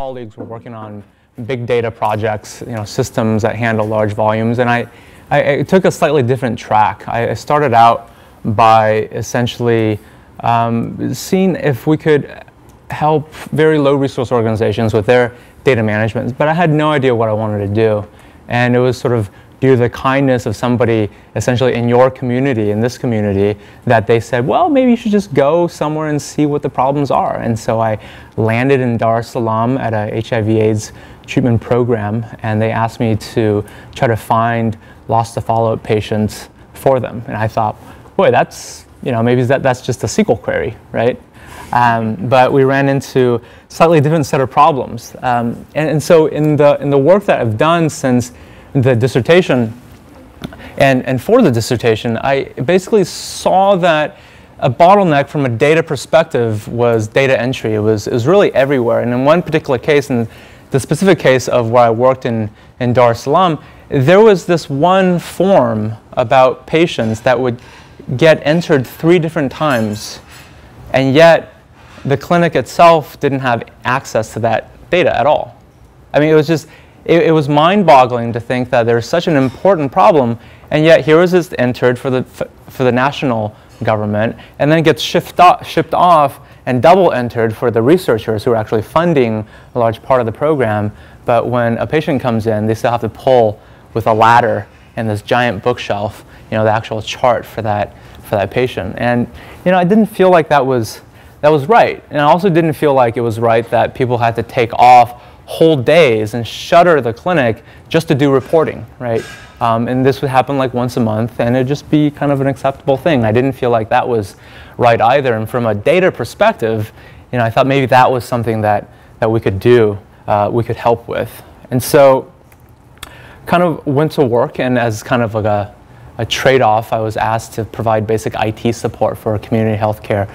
colleagues were working on big data projects, systems that handle large volumes, and I took a slightly different track. I started out by essentially seeing if we could help very low resource organizations with their data management, but I had no idea what I wanted to do. And it was sort of due to the kindness of somebody essentially in your community, in this community, that they said, well, maybe you should just go somewhere and see what the problems are. And so I landed in Dar es Salaam at a HIV/AIDS treatment program, and they asked me to try to find lost to follow-up patients for them. And I thought, boy, that's, maybe that's just a SQL query, right? But we ran into slightly different set of problems. And so in the work that I've done since the dissertation and for the dissertation, I basically saw that a bottleneck from a data perspective was data entry. It was really everywhere. And in one particular case, in the specific case of where I worked in Dar es Salaam, there was this one form about patients that would get entered 3 different times, and yet the clinic itself didn't have access to that data at all. I mean, it was just, it was mind-boggling to think that there's such an important problem, and yet here is this entered for the national government, and then it gets shipped off and double entered for the researchers who are actually funding a large part of the program. But when a patient comes in, they still have to pull with a ladder and this giant bookshelf, the actual chart for that patient. And I didn't feel like that was right, and I also didn't feel like it was right that people had to take off whole days and shutter the clinic just to do reporting, right? And this would happen like once a month, and it'd just be kind of an acceptable thing. I didn't feel like that was right either. And from a data perspective, I thought maybe that was something that we could do, we could help with. And so kind of went to work, and as kind of like a trade-off, I was asked to provide basic IT support for a community healthcare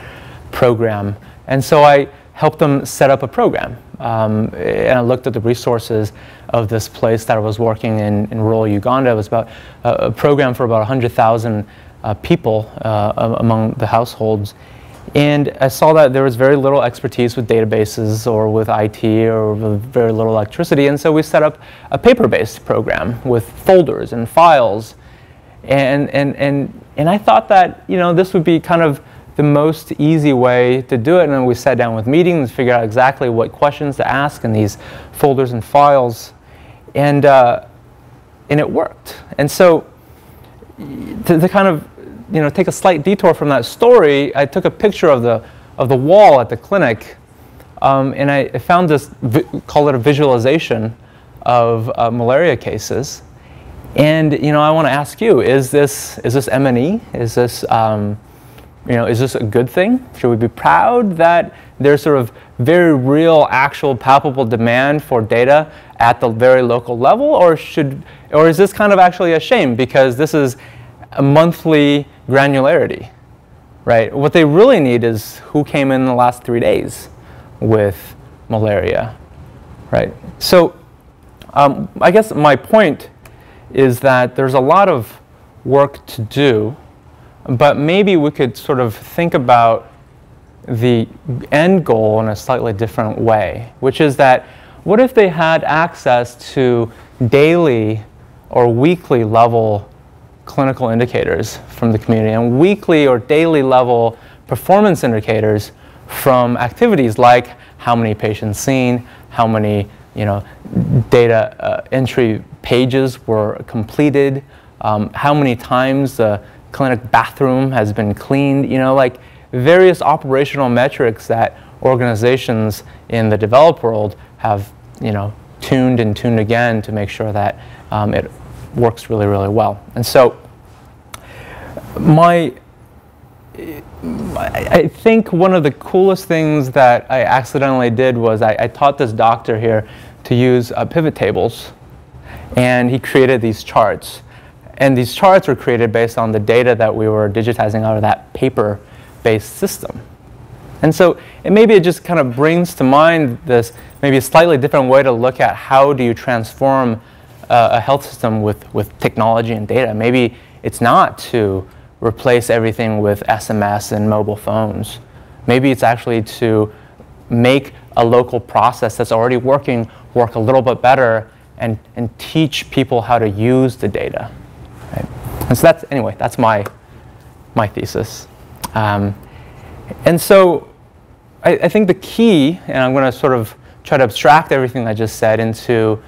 program. And so I helped them set up a program. And I looked at the resources of this place that I was working in rural Uganda. It was about a program for about 100,000 people among the households. And I saw that there was very little expertise with databases or with IT or with very little electricity. And so we set up a paper-based program with folders and files. And I thought that, this would be kind of the most easy way to do it. And then we sat down with meetings, figured out exactly what questions to ask in these folders and files, and it worked. And so to kind of take a slight detour from that story, I took a picture of the wall at the clinic, and I found this, call it a visualization of malaria cases. And I want to ask you: is this M&E? Is this is this a good thing? Should we be proud that there's sort of very real, actual, palpable demand for data at the very local level, or is this kind of actually a shame because this is a monthly granularity, right? What they really need is who came in the last 3 days with malaria, right? So I guess my point is that there's a lot of work to do, but maybe we could sort of think about the end goal in a slightly different way, which is that what if they had access to daily or weekly level clinical indicators from the community and weekly or daily level performance indicators from activities like how many patients seen, how many data entry pages were completed, how many times the clinic bathroom has been cleaned, like various operational metrics that organizations in the developed world have, tuned and tuned again to make sure that it works really, really well. And so I think one of the coolest things that I accidentally did was I taught this doctor here to use pivot tables, and he created these charts. And these charts were created based on the data that we were digitizing out of that paper-based system. And so maybe it just kind of brings to mind this maybe a slightly different way to look at how do you transform a health system with technology and data. Maybe it's not to replace everything with SMS and mobile phones. Maybe it's actually to make a local process that's already working work a little bit better and teach people how to use the data. Right? And so that's my thesis. And so I think the key, and I'm going to sort of try to abstract everything I just said into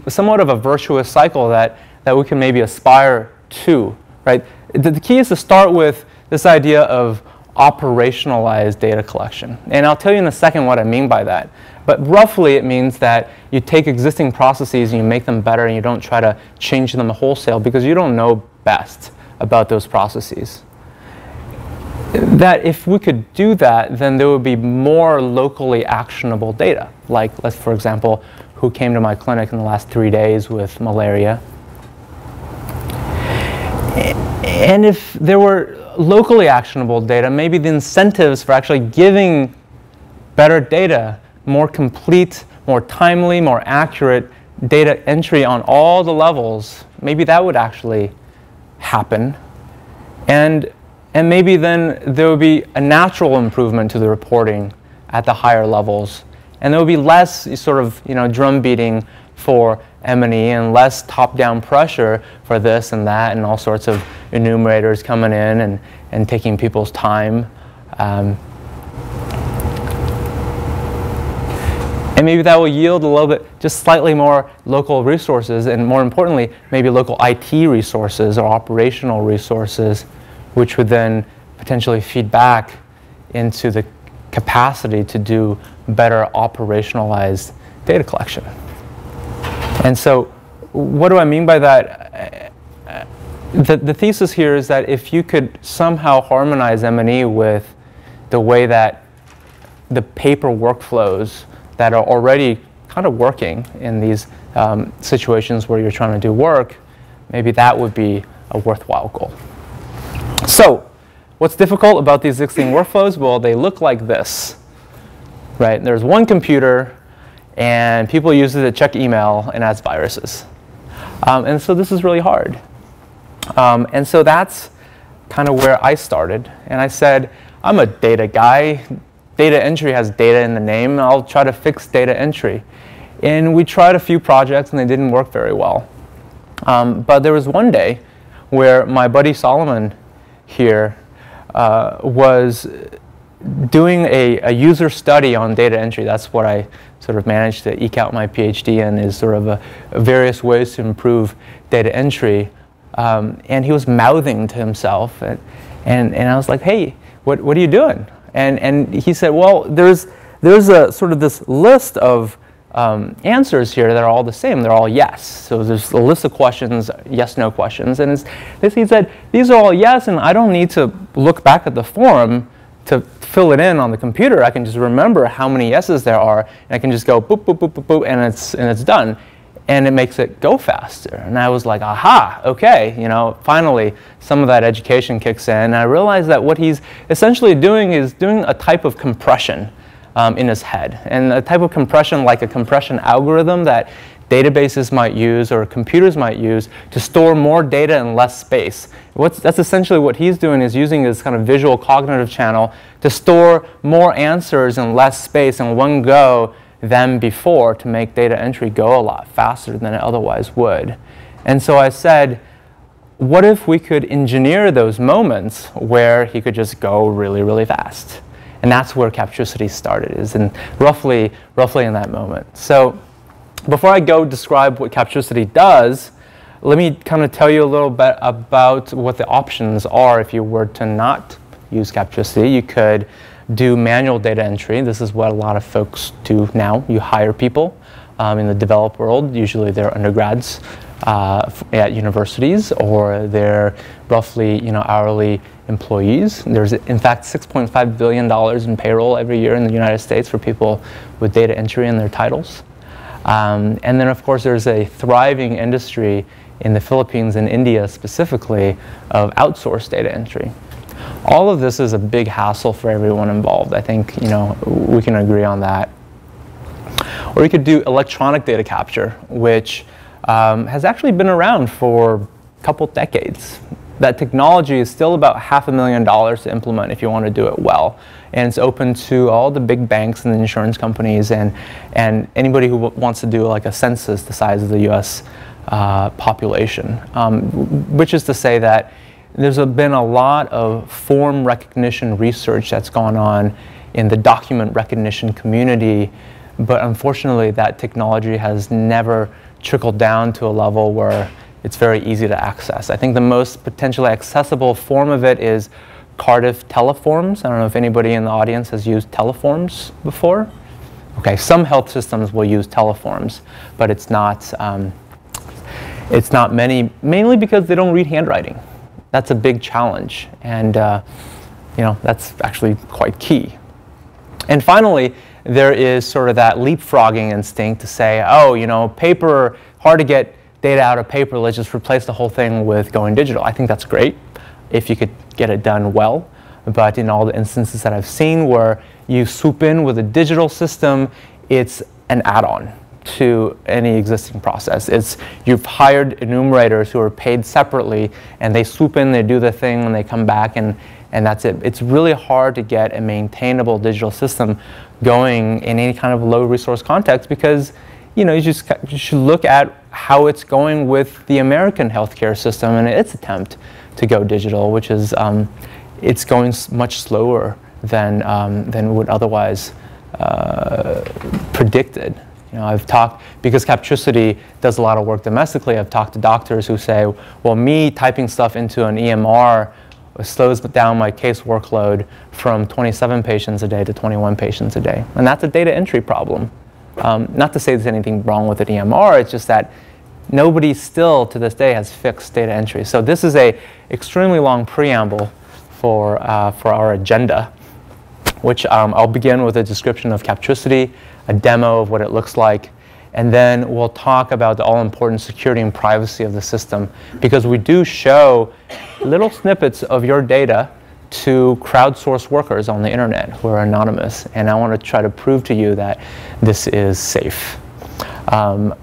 somewhat of a virtuous cycle that we can maybe aspire to, right? The key is to start with this idea of operationalized data collection. And I'll tell you in a second what I mean by that. But roughly it means that you take existing processes and you make them better and you don't try to change them wholesale because you don't know best about those processes. That if we could do that, then there would be more locally actionable data. Like, let's, for example, who came to my clinic in the last 3 days with malaria. And if there were locally actionable data, maybe the incentives for actually giving better data, more complete, more timely, more accurate data entry on all the levels, maybe that would actually happen. And maybe then there would be a natural improvement to the reporting at the higher levels. And there would be less sort of, drum beating for M&E and less top-down pressure for this and that and all sorts of enumerators coming in and taking people's time. And maybe that will yield a little bit, just slightly more local resources, and more importantly, maybe local IT resources or operational resources, which would then potentially feed back into the capacity to do better operationalized data collection. And so what do I mean by that? The thesis here is that if you could somehow harmonize M&E with the way that the paper workflows that are already kind of working in these situations where you're trying to do work, maybe that would be a worthwhile goal. So what's difficult about these existing workflows? Well, they look like this, right? There's one computer, and people use it to check email and adds viruses. And so this is really hard. And so that's kind of where I started. And I said, I'm a data guy. Data entry has data in the name. I'll try to fix data entry. And we tried a few projects, and they didn't work very well. But there was one day where my buddy Solomon here was doing a user study on data entry. That's what I sort of managed to eke out my PhD in, is sort of various ways to improve data entry. And he was mouthing to himself, and I was like, hey, what are you doing? And he said, well, there's a sort of this list of answers here that are all the same. They're all yes. So there's a list of questions, yes, no questions. And he said, these are all yes, and I don't need to look back at the form to fill it in on the computer. I can just remember how many yeses there are, and I can just go boop, boop, boop, boop, boop, and it's done. And it makes it go faster. And I was like, aha, okay, finally some of that education kicks in. And I realized that what he's essentially doing is doing a type of compression in his head. And a type of compression like a compression algorithm that databases might use or computers might use to store more data in less space. That's essentially what he's doing, is using this kind of visual cognitive channel to store more answers in less space in one go than before, to make data entry go a lot faster than it otherwise would. And so I said, what if we could engineer those moments where he could just go really, really fast? And that's where Captricity started, is roughly in that moment. So before I go describe what Captricity does, let me kind of tell you a little bit about what the options are if you were to not use Captricity. You could do manual data entry. This is what a lot of folks do now. You hire people in the developed world. Usually they're undergrads at universities, or they're roughly hourly employees. There's in fact $6.5 billion in payroll every year in the United States for people with data entry in their titles. And then of course there's a thriving industry in the Philippines and India specifically of outsourced data entry. All of this is a big hassle for everyone involved. I think we can agree on that. Or you could do electronic data capture, which has actually been around for a couple decades. that technology is still about $500,000 to implement if you want to do it well. And it's open to all the big banks and the insurance companies and anybody who wants to do like a census the size of the US population, which is to say that there's been a lot of form recognition research that's gone on in the document recognition community, but unfortunately that technology has never trickled down to a level where it's very easy to access. I think the most potentially accessible form of it is Cardiff teleforms. I don't know if anybody in the audience has used teleforms before. Okay, some health systems will use teleforms, but it's not many, mainly because they don't read handwriting. That's a big challenge, and that's actually quite key. And finally, there is sort of that leapfrogging instinct to say, oh, paper, hard to get data out of paper, let's just replace the whole thing with going digital. I think that's great if you could get it done well. But in all the instances that I've seen where you swoop in with a digital system, it's an add-on to any existing process. You've hired enumerators who are paid separately, and they swoop in, they do the thing, and they come back, and that's it. It's really hard to get a maintainable digital system going in any kind of low resource context because you should look at how it's going with the American healthcare system and its attempt to go digital, which is it's going much slower than would otherwise predicted. I've talked, because Captricity does a lot of work domestically, I've talked to doctors who say, well, me typing stuff into an EMR slows down my case workload from 27 patients a day to 21 patients a day. And that's a data entry problem. Not to say there's anything wrong with an EMR, it's just that nobody still to this day has fixed data entry. So this is a extremely long preamble for our agenda, which I'll begin with a description of Captricity, a demo of what it looks like, and then we'll talk about the all-important security and privacy of the system, because we do show little snippets of your data to crowdsource workers on the internet who are anonymous, and I want to try to prove to you that this is safe. I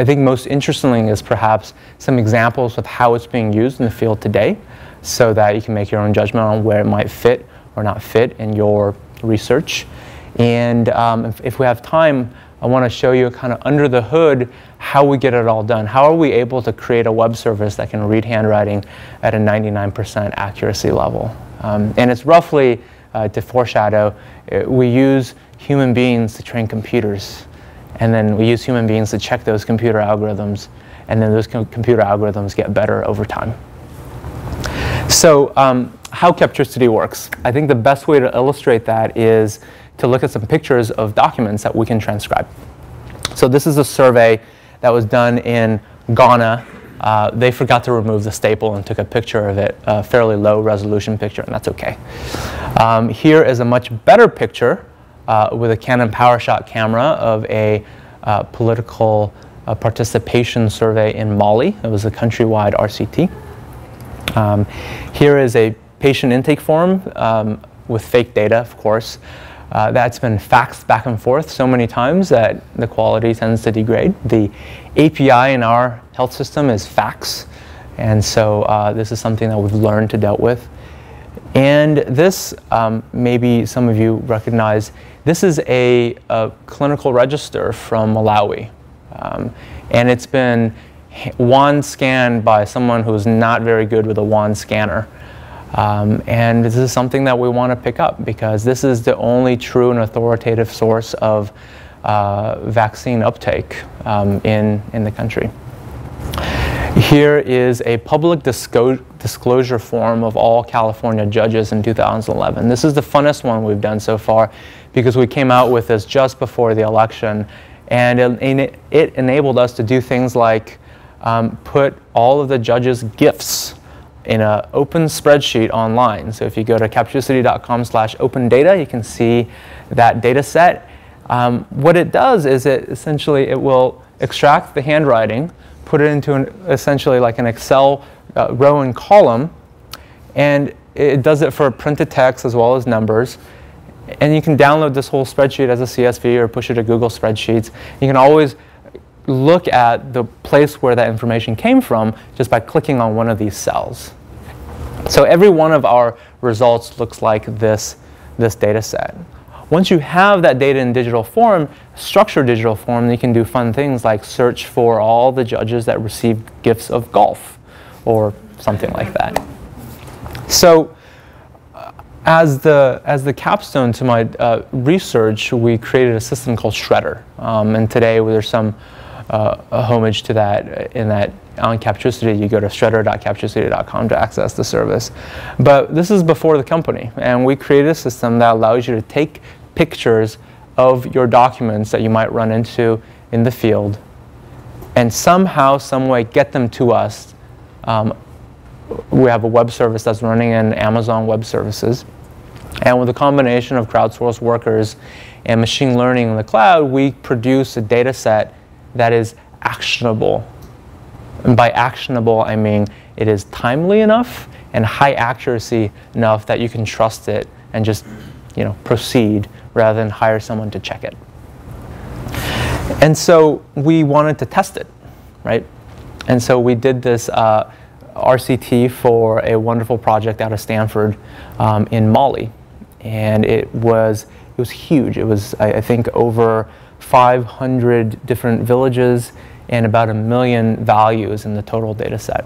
think most interestingly is perhaps some examples of how it's being used in the field today, so that you can make your own judgment on where it might fit or not fit in your research. And if we have time, I want to show you kind of under the hood how we get it all done. How are we able to create a web service that can read handwriting at a 99% accuracy level? And it's roughly, to foreshadow, we use human beings to train computers. And then we use human beings to check those computer algorithms. And then those computer algorithms get better over time. So how Captricity works. I think the best way to illustrate that is to look at some pictures of documents that we can transcribe. So this is a survey that was done in Ghana. They forgot to remove the staple and took a picture of it, a fairly low resolution picture, and that's okay. Here is a much better picture with a Canon PowerShot camera of a political participation survey in Mali. It was a countrywide RCT. Here is a patient intake form with fake data, of course. That's been faxed back and forth so many times that the quality tends to degrade. The API in our health system is fax, and so this is something that we've learned to deal with. And this, maybe some of you recognize, this is a clinical register from Malawi. And it's been wand scanned by someone who's not very good with a wand scanner. And this is something that we want to pick up because this is the only true and authoritative source of vaccine uptake in the country. Here is a public disclosure form of all California judges in 2011. This is the funnest one we've done so far because we came out with this just before the election, and it enabled us to do things like put all of the judges' gifts in an open spreadsheet online. So if you go to captricity.com/open-data, you can see that data set. What it does is it will extract the handwriting, put it into essentially like an Excel row and column, and it does it for printed text as well as numbers. And you can download this whole spreadsheet as a CSV or push it to Google Spreadsheets. You can always look at the place where that information came from just by clicking on one of these cells. So every one of our results looks like this data set. Once you have that data in digital form, structured digital form, you can do fun things like search for all the judges that received gifts of golf or something like that. So as the capstone to my research, we created a system called Shredder. And today there's some homage to that in that on Captricity, you go to shredder.captricity.com to access the service. But this is before the company, and we created a system that allows you to take pictures of your documents that you might run into in the field and somehow, some way get them to us. We have a web service that's running in Amazon Web Services. And with a combination of crowdsourced workers and machine learning in the cloud, we produce a data set that is actionable. And by actionable, I mean it is timely enough and high accuracy enough that you can trust it and just, proceed rather than hire someone to check it. And so we wanted to test it, right? And so we did this RCT for a wonderful project out of Stanford in Mali. And it was huge. It was, I think, over 500 different villages and about 1 million values in the total data set.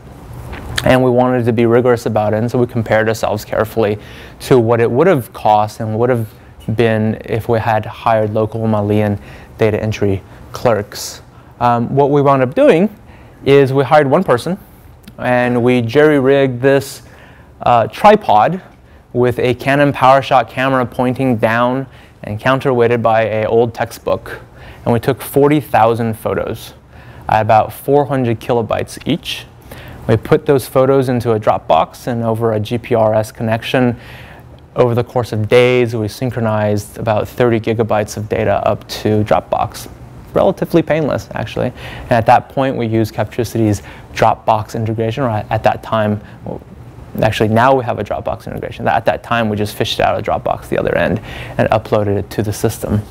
And we wanted to be rigorous about it, and so we compared ourselves carefully to what it would have cost and would have been if we had hired local Malian data entry clerks. What we wound up doing is we hired one person, and we jerry-rigged this tripod with a Canon PowerShot camera pointing down and counterweighted by an old textbook. And we took 40,000 photos at about 400 kilobytes each. We put those photos into a Dropbox, and over a GPRS connection, over the course of days, we synchronized about 30 gigabytes of data up to Dropbox. Relatively painless, actually. And at that point, we used Captricity's Dropbox integration, or at that time, actually now we have a Dropbox integration. At that time, we just fished out a Dropbox the other end and uploaded it to the system.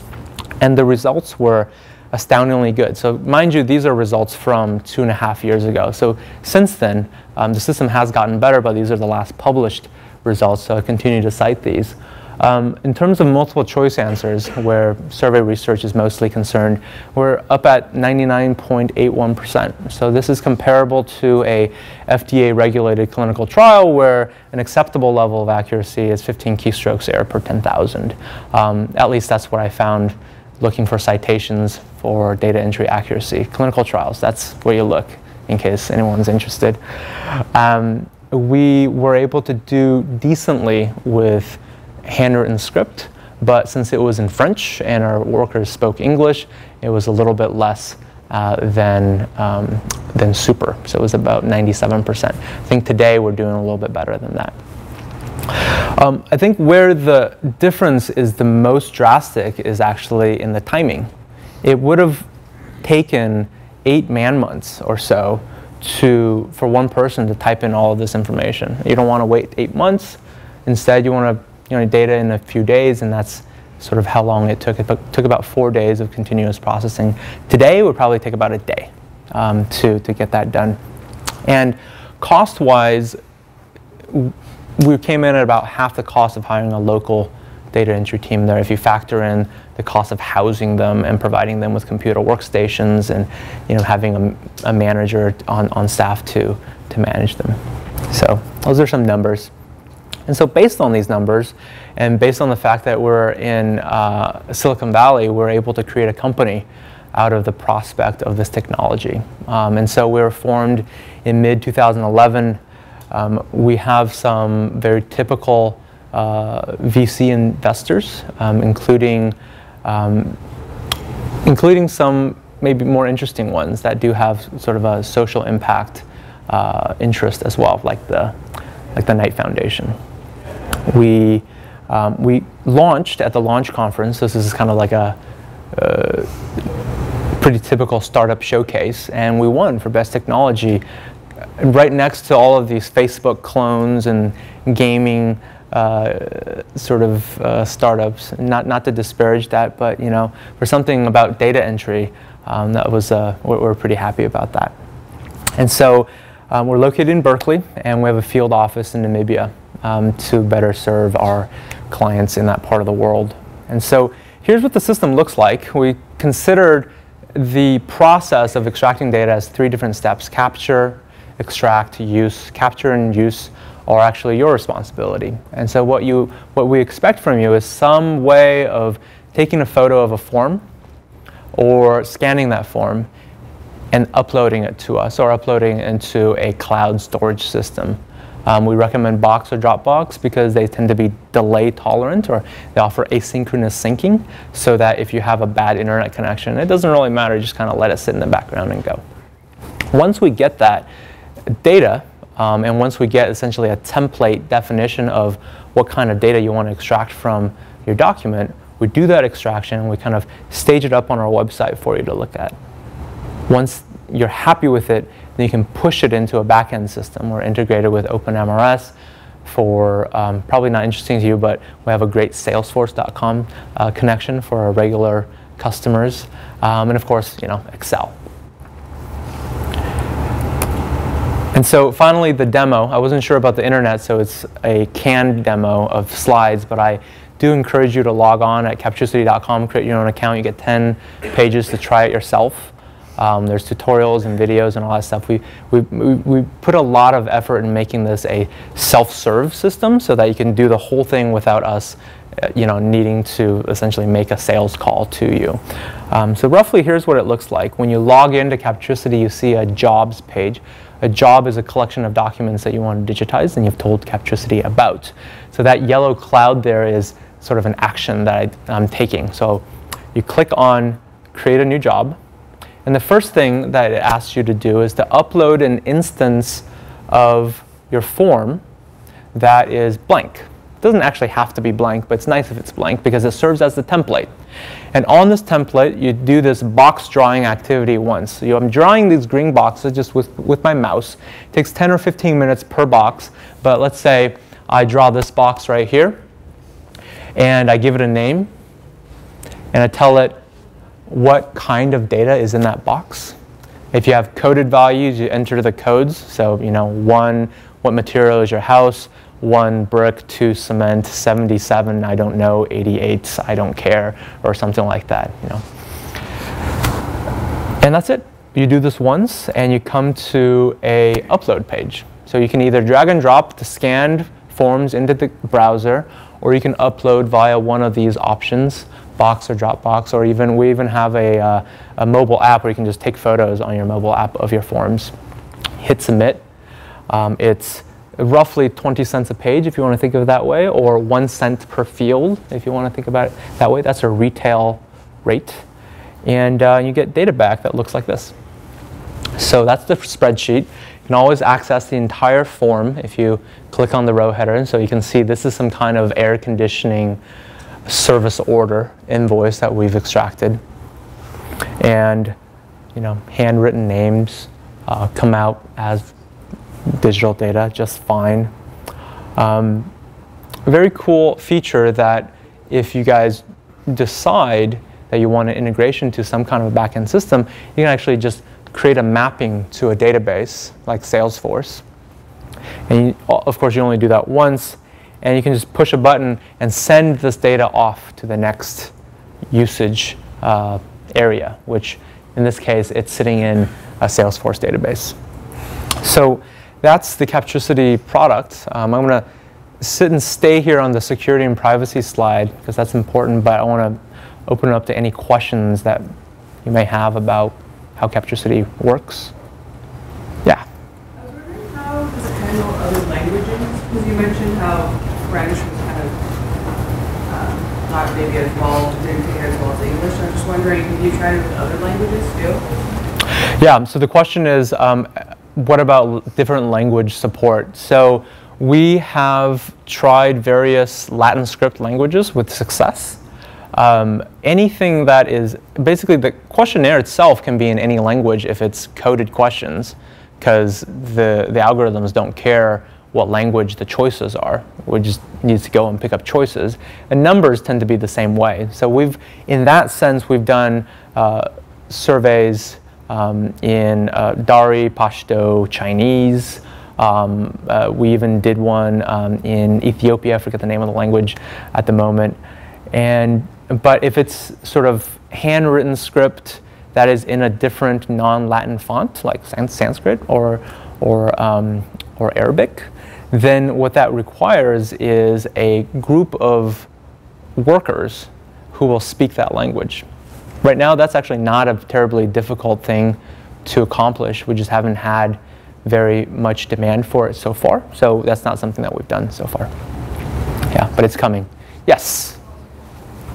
And the results were astoundingly good. So mind you, these are results from 2.5 years ago. So since then, the system has gotten better, but these are the last published results, so I continue to cite these. In terms of multiple choice answers, where survey research is mostly concerned, we're up at 99.81%. So this is comparable to a FDA-regulated clinical trial where an acceptable level of accuracy is 15 keystrokes error per 10,000. At least that's what I found looking for citations for data entry accuracy. Clinical trials, that's where you look in case anyone's interested. We were able to do decently with handwritten script, but since it was in French and our workers spoke English, it was a little bit less than super. So it was about 97%. I think today we're doing a little bit better than that. I think where the difference is the most drastic is actually in the timing. It would have taken 8 man-months or so for one person to type in all of this information. You don't want to wait 8 months. Instead, you want to data in a few days, and that's sort of how long it took. It took about 4 days of continuous processing. Today, it would probably take about a day to get that done. And cost-wise, we came in at about half the cost of hiring a local data entry team there if you factor in the cost of housing them and providing them with computer workstations and having a manager on staff to manage them. So those are some numbers. And so based on these numbers and based on the fact that we're in Silicon Valley, we're able to create a company out of the prospect of this technology. And so we were formed in mid-2011. We have some very typical VC investors, including some maybe more interesting ones that do have sort of a social impact interest as well, like the Knight Foundation. We launched at the launch conference. This is kind of like a pretty typical startup showcase, and we won for best technology. Right next to all of these Facebook clones and gaming startups. Not to disparage that, but for something about data entry, that was we're pretty happy about that. And so We're located in Berkeley, and we have a field office in Namibia to better serve our clients in that part of the world. And so here's what the system looks like. We considered the process of extracting data as 3 different steps: capture, extract, use. Capture and use are actually your responsibility. And so what we expect from you is some way of taking a photo of a form or scanning that form and uploading it to us, or uploading it into a cloud storage system. We recommend Box or Dropbox because they tend to be delay tolerant, or they offer asynchronous syncing, so that if you have a bad internet connection, it doesn't really matter, just kind of let it sit in the background and go. Once we get that data, and once we get essentially a template definition of what kind of data you want to extract from your document, we do that extraction and we kind of stage it up on our website for you to look at. Once you're happy with it, then you can push it into a back-end system. We're integrated with OpenMRS for, probably not interesting to you, but we have a great Salesforce.com connection for our regular customers. And of course, Excel. And so finally, the demo. I wasn't sure about the internet, so it's a canned demo of slides, but I do encourage you to log on at Captricity.com, create your own account. You get 10 pages to try it yourself. There's tutorials and videos and all that stuff. We put a lot of effort in making this a self-serve system so that you can do the whole thing without us needing to essentially make a sales call to you. So roughly, here's what it looks like. When you log into Captricity, you see a jobs page. A job is a collection of documents that you want to digitize and you've told Captricity about. So that yellow cloud there is sort of an action that I'm taking. So you click on create a new job. And the first thing that it asks you to do is to upload an instance of your form that is blank. It doesn't actually have to be blank, but it's nice if it's blank because it serves as the template. And on this template, you do this box drawing activity once. So I'm drawing these green boxes just with my mouse. It takes 10 or 15 minutes per box, but let's say I draw this box right here, and I give it a name, and I tell it what kind of data is in that box. If you have coded values, you enter the codes. So, 1, what material is your house? 1 brick, 2 cement, 77, I don't know, 88, I don't care, or something like that, And that's it. You do this once, and you come to a upload page. So you can either drag and drop the scanned forms into the browser, or you can upload via one of these options, Box or Dropbox, or we even have a mobile app where you can just take photos on your mobile app of your forms. Hit submit. It's roughly 20 cents a page if you want to think of it that way, or 1 cent per field if you want to think about it that way. That's a retail rate. And you get data back that looks like this. So that's the spreadsheet. You can always access the entire form if you click on the row header. And so you can see this is some kind of air conditioning service order invoice that we've extracted. And handwritten names come out as digital data just fine. A very cool feature that if you guys decide that you want an integration to some kind of a back-end system, you can actually just create a mapping to a database like Salesforce. And of course, you only do that once, and you can just push a button and send this data off to the next usage area, which in this case, it's sitting in a Salesforce database. So that's the Captricity product. I'm going to sit and stay here on the security and privacy slide because that's important, but I want to open it up to any questions that you may have about how Captricity works. Yeah? I was wondering, how does it handle other languages? Because you mentioned how French was kind of not maybe as well, didn't take it as well as English. I'm just wondering, have you tried it with other languages too? Yeah, so the question is, what about different language support? So we have tried various Latin script languages with success. Anything that is, basically the questionnaire itself can be in any language if it's coded questions, because the algorithms don't care what language the choices are. We just need to go and pick up choices. And numbers tend to be the same way. So in that sense, we've done surveys in Dari, Pashto, Chinese. We even did one in Ethiopia. I forget the name of the language at the moment. But if it's sort of handwritten script that is in a different non-Latin font, like Sanskrit or Arabic, then what that requires is a group of workers who will speak that language. Right now, that's actually not a terribly difficult thing to accomplish. We just haven't had very much demand for it so far. So that's not something that we've done so far. Yeah, but it's coming. Yes?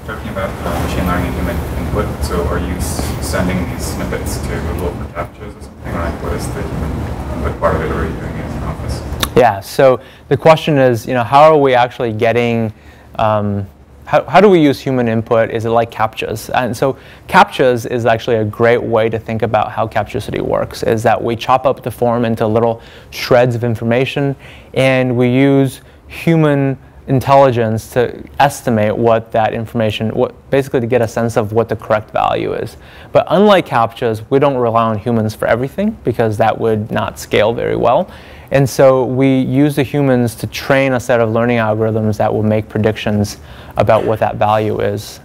Talking about machine learning and human input, so are you sending these snippets to Google for captures or something? Like, what is the human input part of it, or are you doing it in Office? Yeah, so the question is, how are we actually getting, how do we use human input? Is it like CAPTCHAs? And so CAPTCHAs is actually a great way to think about how Captricity works, is that we chop up the form into little shreds of information, and we use human intelligence to estimate what that information, basically to get a sense of what the correct value is. But unlike CAPTCHAs, we don't rely on humans for everything because that would not scale very well. And so we use the humans to train a set of learning algorithms that will make predictions about what that value is.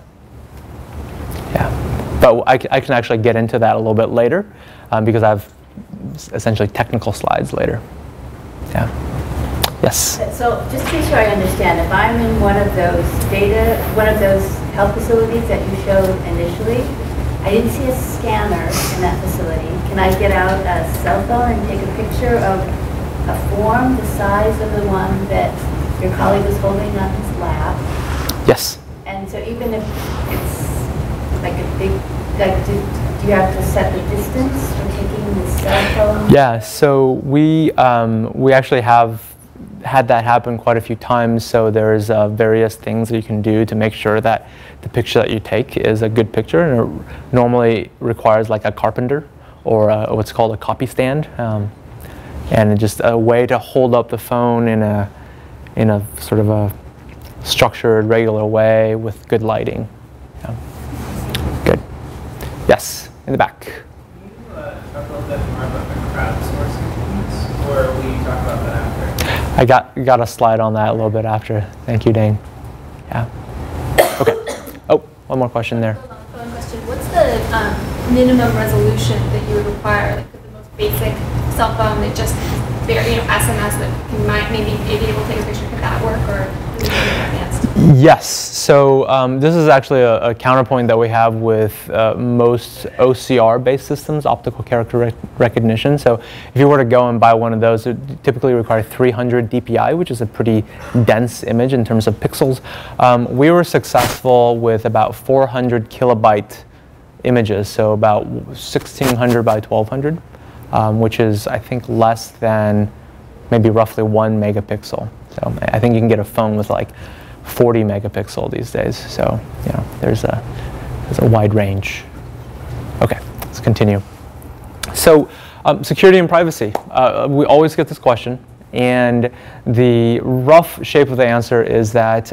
Yeah, but I can actually get into that a little bit later because I have essentially technical slides later. Yeah. Yes. So just to be sure I understand, if I'm in one of those health facilities that you showed initially, I didn't see a scanner in that facility. Can I get out a cell phone and take a picture of a form the size of the one that your colleague was holding on his lap? Yes. And so even if it's like a big, do you have to set the distance for taking the cell phone? Yeah, so we actually have had that happen quite a few times, so there's various things that you can do to make sure that the picture that you take is a good picture, and it normally requires like a carpenter or what's called a copy stand, and just a way to hold up the phone in a sort of a structured, regular way with good lighting. Yeah. Good. Yes, in the back. Can you talk a little bit more about the crowdsourcing piece, or will you talk about that after? I got a slide on that a little bit after. Thank you, Dane. Yeah. Okay. Oh, one more question there. Hold on, phone question. What's the minimum resolution that you would require? Like the most basic cell phone that just SMS that can maybe able to take a picture. Could that work, or is it more advanced? Yes. So this is actually a counterpoint that we have with most OCR-based systems, optical character recognition. So if you were to go and buy one of those, it typically requires 300 DPI, which is a pretty dense image in terms of pixels. We were successful with about 400 kilobyte images, so about 1600 by 1200, which is, I think, less than maybe roughly 1 megapixel. So I think you can get a phone with like 40 megapixel these days. So there's a wide range. Okay, let's continue. So security and privacy. We always get this question, and the rough shape of the answer is that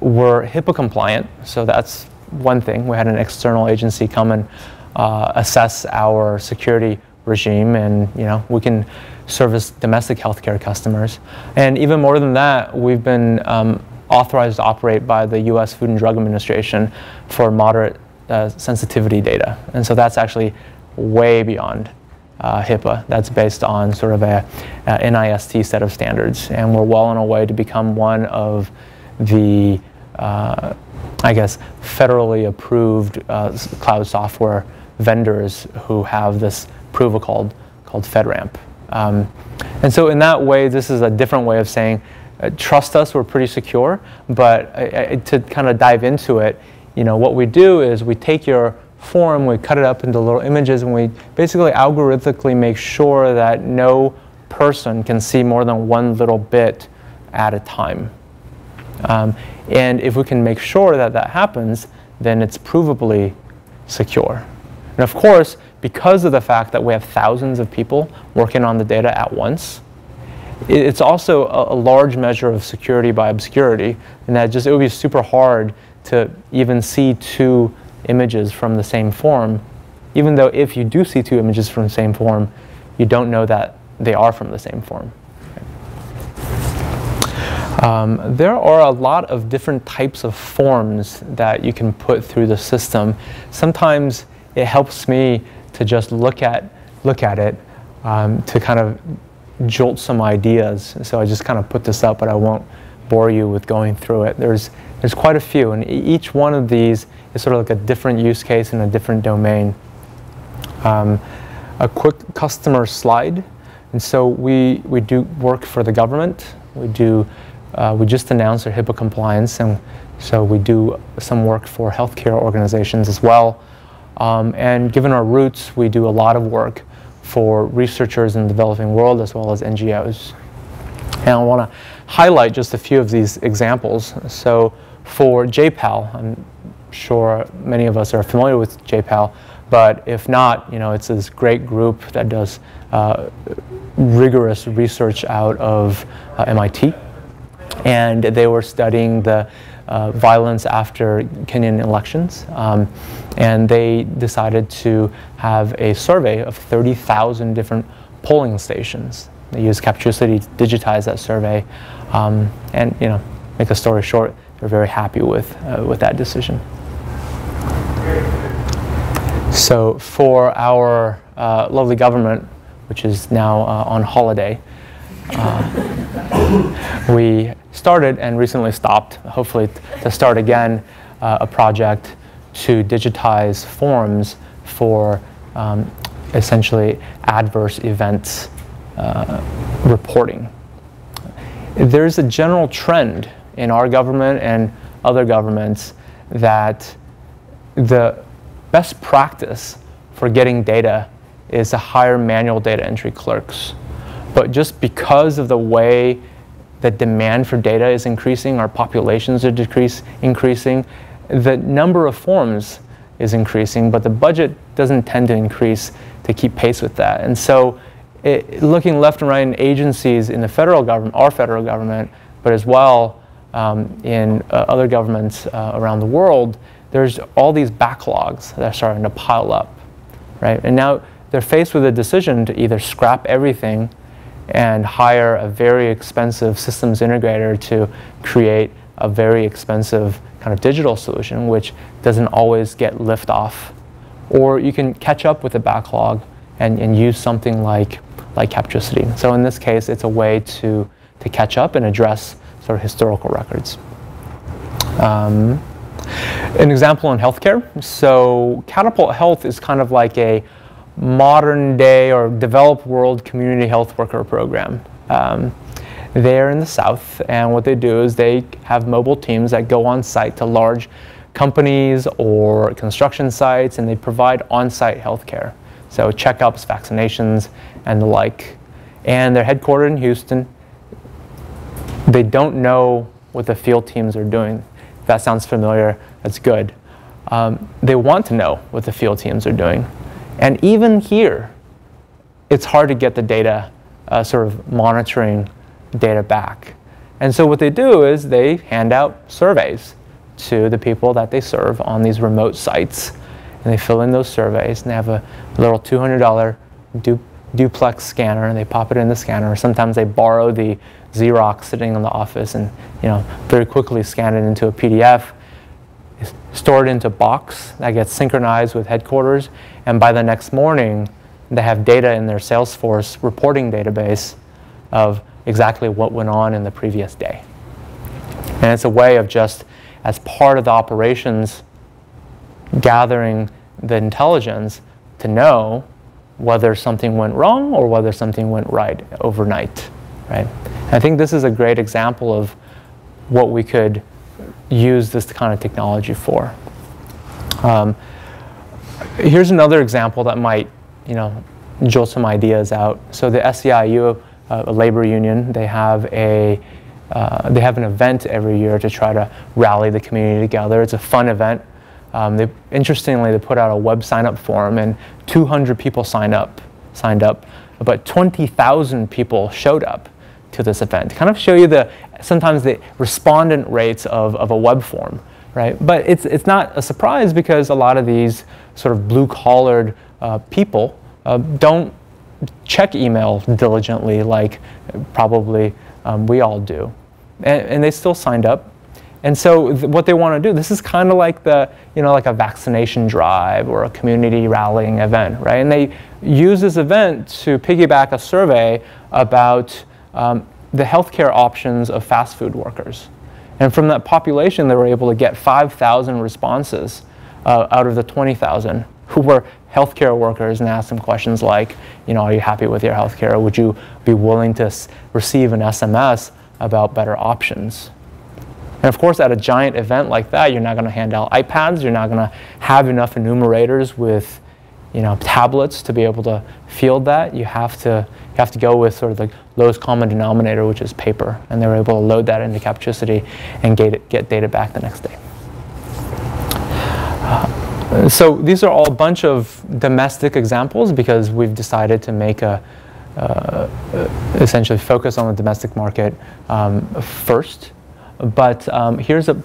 we're HIPAA compliant. So that's one thing. We had an external agency come and assess our security regime, and we can service domestic healthcare customers. And even more than that, we've been authorized to operate by the US Food and Drug Administration for moderate sensitivity data. And so that's actually way beyond HIPAA. That's based on sort of a NIST set of standards. And we're well on our way to become one of the, federally approved cloud software vendors who have this approval called FedRAMP. And so in that way, this is a different way of saying, trust us, we're pretty secure. But to kind of dive into it, what we do is we take your form, we cut it up into little images, and we basically algorithmically make sure that no person can see more than one little bit at a time. And if we can make sure that that happens, then it's provably secure. And of course, because of the fact that we have thousands of people working on the data at once, it's also a large measure of security by obscurity, and that it would be super hard to even see two images from the same form even though if you do see two images from the same form, you don't know that they are from the same form. There are a lot of different types of forms that you can put through the system. Sometimes it helps me to just look at it to kind of jolt some ideas. So I just kind of put this up, but I won't bore you with going through it. There's quite a few, and each one of these is sort of like a different use case in a different domain. A quick customer slide. And so we do work for the government. We just announced our HIPAA compliance, and so we do some work for healthcare organizations as well. And given our roots, we do a lot of work for researchers in the developing world as well as NGOs. And I want to highlight just a few of these examples. So for JPAL, I'm sure many of us are familiar with JPAL, but if not, it's this great group that does rigorous research out of MIT. And they were studying the violence after Kenyan elections. And they decided to have a survey of 30,000 different polling stations. They used Captricity to digitize that survey. And make a story short, they're very happy with that decision. So for our lovely government, which is now on holiday, we started and recently stopped, hopefully to start again, a project to digitize forms for essentially adverse events reporting. There's a general trend in our government and other governments that the best practice for getting data is to hire manual data entry clerks. But just because of the way the demand for data is increasing, our populations are increasing, the number of forms is increasing, but the budget doesn't tend to increase to keep pace with that. And so looking left and right in agencies in the federal government, our federal government, but as well in other governments around the world, there's all these backlogs that are starting to pile up, right? And now they're faced with a decision to either scrap everything and hire a very expensive systems integrator to create a very expensive kind of digital solution, which doesn't always get lift off. Or you can catch up with the backlog and use something like Captricity. So in this case, it's a way to catch up and address sort of historical records. An example in healthcare. So Catapult Health is kind of like a modern day or developed world community health worker program. They're in the South, and what they do is they have mobile teams that go on site to large companies or construction sites, and they provide on-site healthcare. So checkups, vaccinations, and the like. And they're headquartered in Houston. They don't know what the field teams are doing. If that sounds familiar, that's good. They want to know what the field teams are doing. And even here, it's hard to get the data, sort of monitoring data back. And so what they do is they hand out surveys to the people that they serve on these remote sites. And they fill in those surveys, and they have a little $200 duplex scanner, and they pop it in the scanner. Sometimes they borrow the Xerox sitting in the office and very quickly scan it into a PDF, store it into a box that gets synchronized with headquarters, and by the next morning, they have data in their Salesforce reporting database of exactly what went on in the previous day. And it's a way of just, as part of the operations, gathering the intelligence to know whether something went wrong or whether something went right overnight, right? And I think this is a great example of what we could use this kind of technology for. Here's another example that might, jolt some ideas out. So the SEIU, a labor union, they have an event every year to try to rally the community together. It's a fun event. Interestingly, they put out a web sign-up form, and 200 people signed up, but 20,000 people showed up to this event. To kind of show you sometimes the respondent rates of a web form. right? But it's not a surprise because a lot of these sort of blue-collared people don't check email diligently like probably we all do. And they still signed up. And so what they want to do, this is kind of like like a vaccination drive or a community rallying event, right? And they use this event to piggyback a survey about the healthcare options of fast food workers. And from that population, they were able to get 5,000 responses out of the 20,000 who were healthcare workers, and ask them questions like, are you happy with your healthcare? Would you be willing to receive an SMS about better options? And of course, at a giant event like that, you're not going to hand out iPads. You're not going to have enough enumerators with, tablets to be able to field that. You have to go with sort of the lowest common denominator, which is paper. And they were able to load that into Captricity and get data back the next day. So these are all a bunch of domestic examples because we've decided to make essentially focus on the domestic market first. But here's a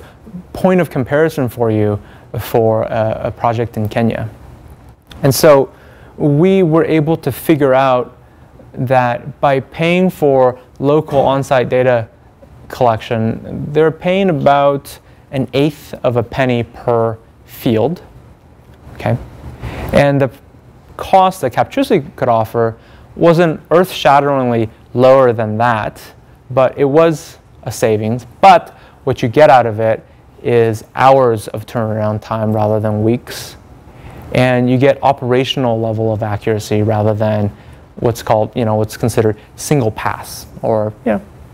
point of comparison for you for a project in Kenya. And so we were able to figure out that by paying for local on-site data collection, they're paying about 1/8 of a penny per field. Okay? And the cost that Captricity could offer wasn't earth-shatteringly lower than that, but it was a savings. But what you get out of it is hours of turnaround time rather than weeks. And you get operational level of accuracy rather than what's called, what's considered single pass or,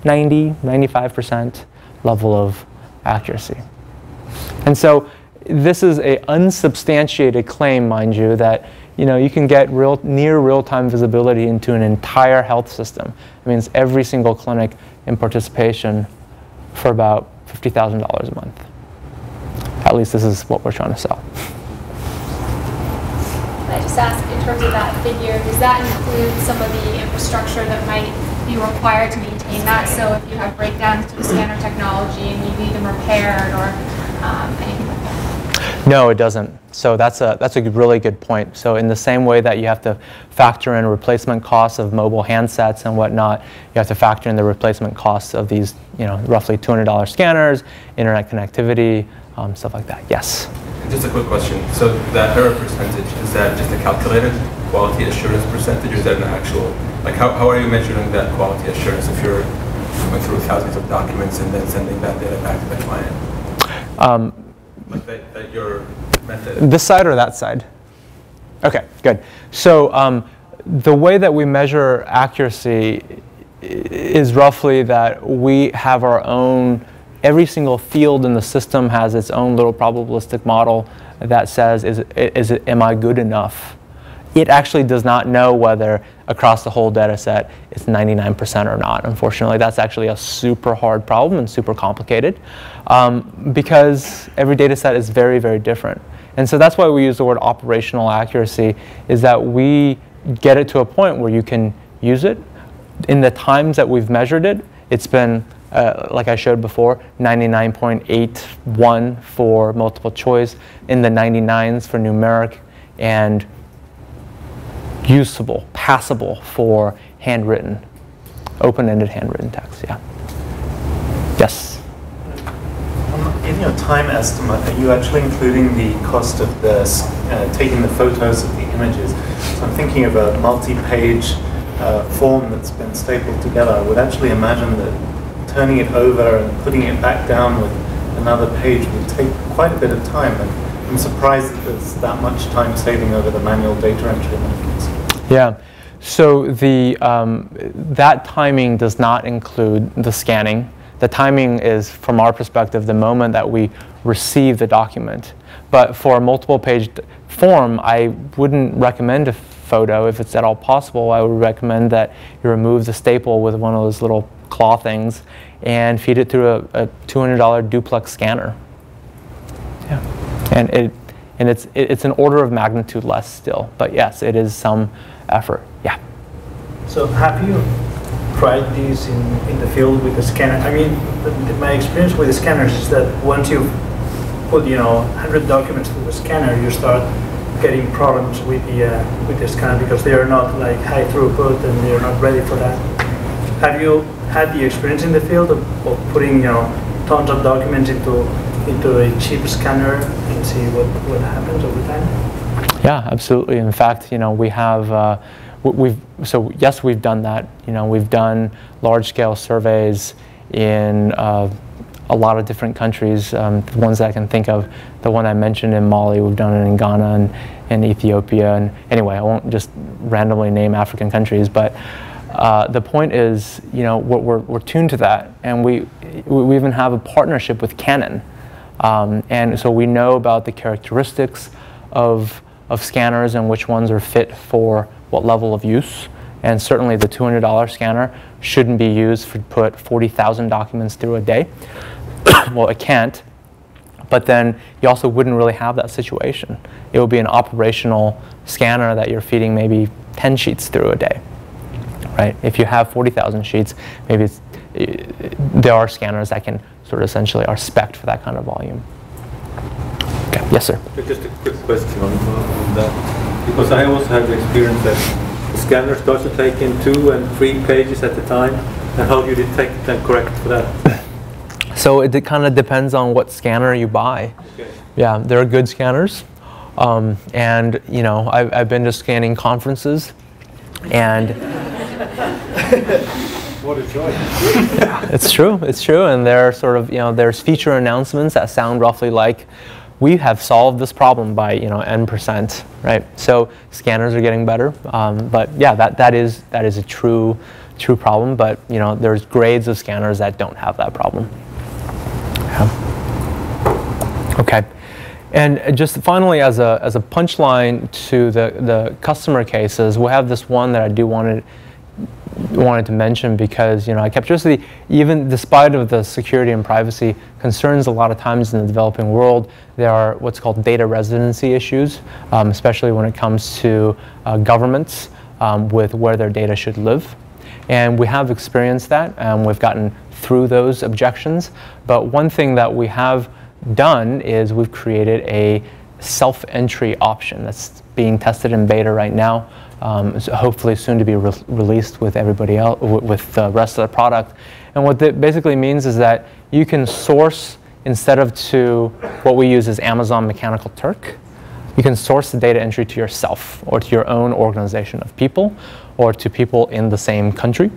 90-95% level of accuracy. And so this is an unsubstantiated claim, mind you, that you can get near real-time visibility into an entire health system. It means every single clinic in participation for about $50,000 a month. At least this is what we're trying to sell. Can I just ask, in terms of that figure, does that include some of the infrastructure that might be required to maintain that? So if you have breakdowns to the scanner technology and you need them repaired or anything like that? No, it doesn't. So that's a really good point. So in the same way that you have to factor in replacement costs of mobile handsets and whatnot, you have to factor in the replacement costs of these, roughly $200 scanners, internet connectivity, stuff like that. Yes. Just a quick question. So that error percentage, is that just a calculated quality assurance percentage, or is that an actual, how are you measuring that quality assurance if you're going through thousands of documents and then sending that data back to the client? That your method. This side or that side? Okay, good. So the way that we measure accuracy is roughly that we have our own, every single field in the system has its own little probabilistic model that says, am I good enough? It actually does not know whether across the whole data set it's 99% or not. Unfortunately, that's actually a super hard problem and super complicated because every data set is very, very different. And so that's why we use the word operational accuracy, is that we get it to a point where you can use it. In the times that we've measured it, it's been, like I showed before, 99.81 for multiple choice, in the 99s for numeric, and usable, passable for handwritten, open-ended handwritten text, yeah. Yes? In your time estimate, are you actually including the cost of taking the photos of the images? So I'm thinking of a multi-page form that's been stapled together. I would actually imagine that turning it over and putting it back down with another page would take quite a bit of time. And I'm surprised that there's that much time saving over the manual data entry methods. Yeah, so that timing does not include the scanning. The timing is, from our perspective, the moment that we receive the document. But for a multiple page form, I wouldn't recommend a photo if it's at all possible. I would recommend that you remove the staple with one of those little claw things and feed it through a $200 duplex scanner. Yeah, and it's an order of magnitude less still, but yes, it is some effort. Yeah. So have you tried this in the field with the scanner? I mean, my experience with the scanners is that once you've put 100 documents to the scanner, you start getting problems with the scanner because they are not like high throughput and they're not ready for that. Have you had the experience in the field of putting tons of documents into a cheap scanner and see what happens over time? Yeah, absolutely. In fact, we have yes, we've done that. We've done large-scale surveys in a lot of different countries. The ones that I can think of, the one I mentioned in Mali, we've done it in Ghana and Ethiopia. And anyway, I won't just randomly name African countries, but the point is, we're tuned to that, and we even have a partnership with Canon, and so we know about the characteristics of scanners and which ones are fit for what level of use. And certainly the $200 scanner shouldn't be used to put 40,000 documents through a day. Well, it can't, but then you also wouldn't really have that situation. It would be an operational scanner that you're feeding maybe 10 sheets through a day, right? If you have 40,000 sheets, maybe there are scanners that can sort of essentially are spec'd for that kind of volume. Okay. Yes, sir. Just a quick question on that, because I also have the experience that the scanner starts to take in 2 and 3 pages at a time, and how do you detect and correct for that? So it kind of depends on what scanner you buy. Okay. Yeah, there are good scanners, and I've been to scanning conferences, and what a choice! Yeah, it's true, and there are sort of there's feature announcements that sound roughly like, we have solved this problem by N%, right? So scanners are getting better, but yeah, that is a true problem. But there's grades of scanners that don't have that problem. Yeah. Okay, and just finally, as a punchline to the customer cases, we have this one that I do wanted to mention, because at Captricity, even despite of the security and privacy concerns a lot of times in the developing world, there are what's called data residency issues, especially when it comes to governments with where their data should live. And we have experienced that, and we've gotten through those objections. But one thing that we have done is we've created a self-entry option that's being tested in beta right now. So hopefully soon to be released with everybody else, with the rest of the product. And what that basically means is that you can source, instead of to what we use as Amazon Mechanical Turk, you can source the data entry to yourself or to your own organization of people or to people in the same country.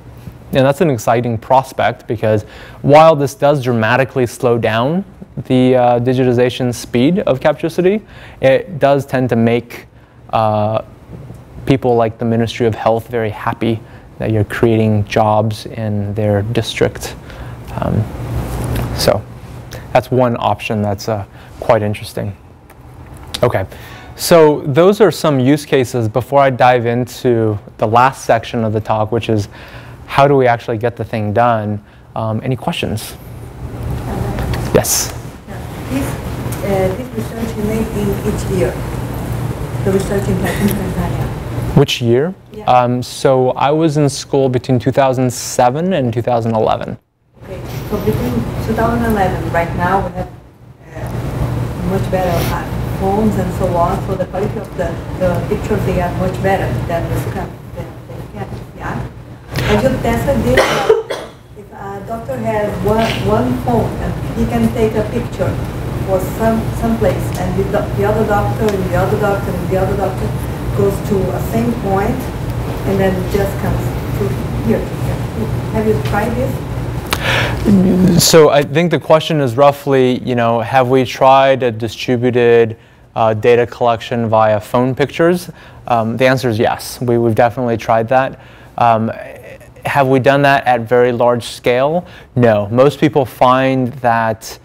And that's an exciting prospect, because while this does dramatically slow down the digitization speed of Captricity, it does tend to make people like the Ministry of Health very happy that you're creating jobs in their district. So that's one option that's quite interesting. Okay, so those are some use cases before I dive into the last section of the talk, which is how do we actually get the thing done? Any questions? Yes? This research you made in each year, the research in Tanzania. Which year? Yeah. So I was in school between 2007 and 2011. Okay, so between 2011, right now we have much better phones and so on, so the quality of the pictures, they are much better than the scan. Yeah. And you tested this, if a doctor has one phone and he can take a picture for some place, and the other doctor and the other doctor and the other doctor goes to a same point, and then it just comes to here. Have you tried this? So I think the question is roughly, have we tried a distributed data collection via phone pictures? The answer is yes. We've definitely tried that. Have we done that at very large scale? No. Most people find that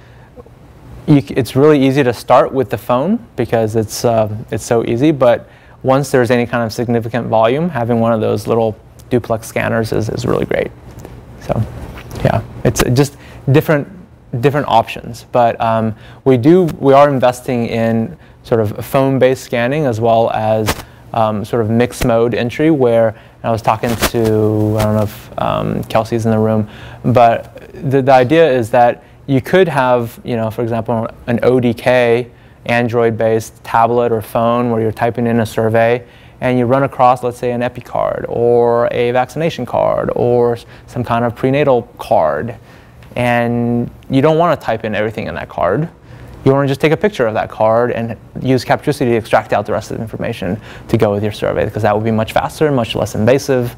it's really easy to start with the phone because it's so easy, but once there's any kind of significant volume, having one of those little duplex scanners is really great. So yeah, it's just different options. But we are investing in sort of phone-based scanning as well as sort of mixed mode entry, where I was talking to, I don't know if Kelsey's in the room, but the idea is that you could have, for example, an ODK, Android-based tablet or phone where you're typing in a survey, and you run across, let's say, an Epi card or a vaccination card or some kind of prenatal card, and you don't want to type in everything in that card. You want to just take a picture of that card and use Captricity to extract out the rest of the information to go with your survey, because that would be much faster and much less invasive.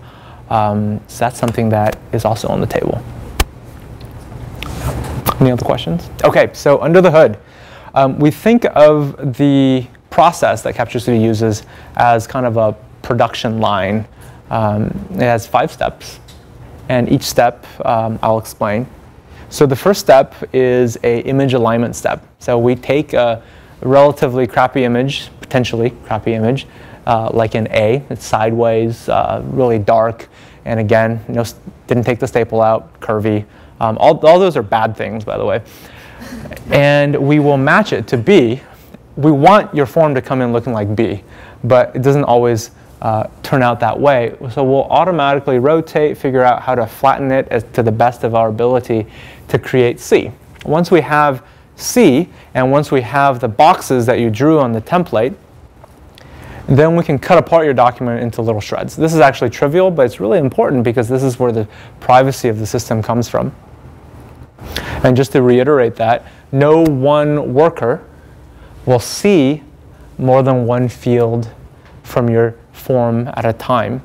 So that's something that is also on the table. Any other questions? Okay, so under the hood, we think of the process that Captricity uses as kind of a production line. It has 5 steps, and each step I'll explain. So the first step is a image alignment step. So we take a relatively crappy image, potentially crappy image, like an A. It's sideways, really dark, and again, didn't take the staple out, curvy. All those are bad things, by the way. And we will match it to B. We want your form to come in looking like B, but it doesn't always turn out that way. So we'll automatically rotate, figure out how to flatten it to the best of our ability to create C. Once we have C, and once we have the boxes that you drew on the template, then we can cut apart your document into little shreds. This is actually trivial, but it's really important because this is where the privacy of the system comes from. And just to reiterate that, no one worker will see more than one field from your form at a time.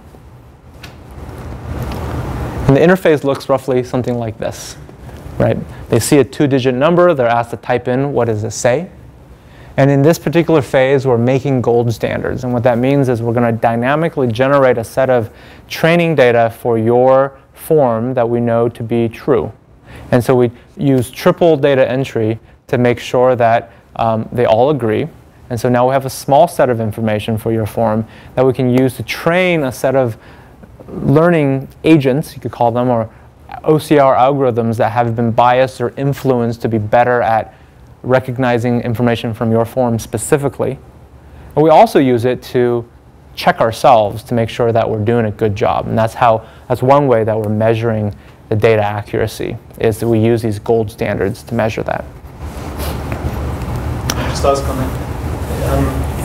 And the interface looks roughly something like this, right? They see a 2-digit number, they're asked to type in what does it say. And in this particular phase, we're making gold standards. And what that means is we're going to dynamically generate a set of training data for your form that we know to be true. And so we use triple data entry to make sure that they all agree. And so now we have a small set of information for your form that we can use to train a set of learning agents, you could call them, or OCR algorithms that have been biased or influenced to be better at recognizing information from your form specifically. And we also use it to check ourselves to make sure that we're doing a good job. And that's one way that we're measuring the data accuracy, is that we use these gold standards to measure that. Just ask on that.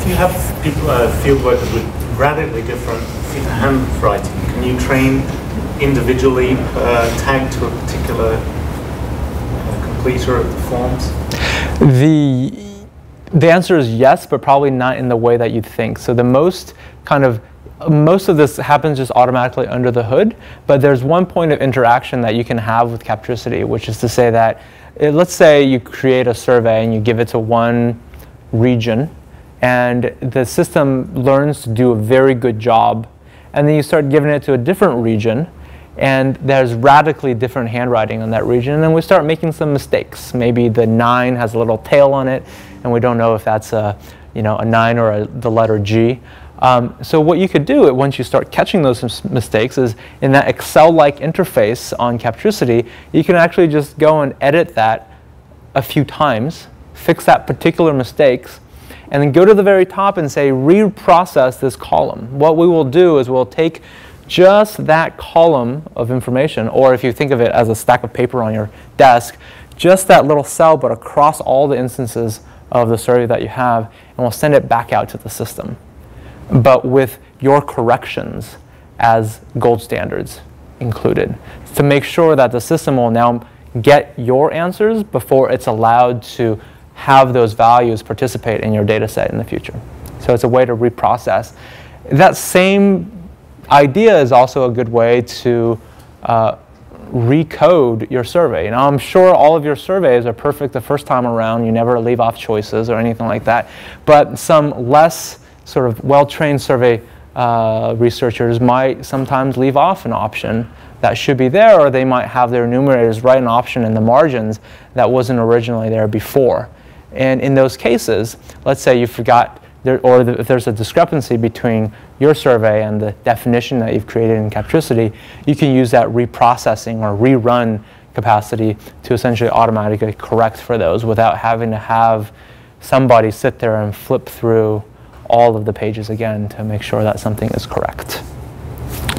If you have people, field workers with radically different handwriting, can you train individually tagged to a particular completer of the forms? The answer is yes, but probably not in the way that you'd think. So most of this happens just automatically under the hood, but there's one point of interaction that you can have with Captricity, which is to say that, let's say you create a survey and you give it to one region, and the system learns to do a very good job, and then you start giving it to a different region, and there's radically different handwriting on that region, and then we start making some mistakes. Maybe the 9 has a little tail on it, and we don't know if that's a 9 or the letter G. So what you could do once you start catching those mistakes is in that Excel-like interface on Captricity, you can actually just go and edit that a few times, fix that particular mistakes, and then go to the very top and say reprocess this column. What we will do is we'll take just that column of information, or if you think of it as a stack of paper on your desk, just that little cell, but across all the instances of the survey that you have, and we'll send it back out to the system, but with your corrections as gold standards included, to make sure that the system will now get your answers before it's allowed to have those values participate in your data set in the future. So it's a way to reprocess. That same idea is also a good way to recode your survey. Now, I'm sure all of your surveys are perfect the first time around. You never leave off choices or anything like that. But some less sort of well-trained survey researchers might sometimes leave off an option that should be there, or they might have their enumerators write an option in the margins that wasn't originally there before. And in those cases, let's say you forgot, if there's a discrepancy between your survey and the definition that you've created in Captricity, you can use that reprocessing or rerun capacity to essentially automatically correct for those without having to have somebody sit there and flip through all of the pages again to make sure that something is correct.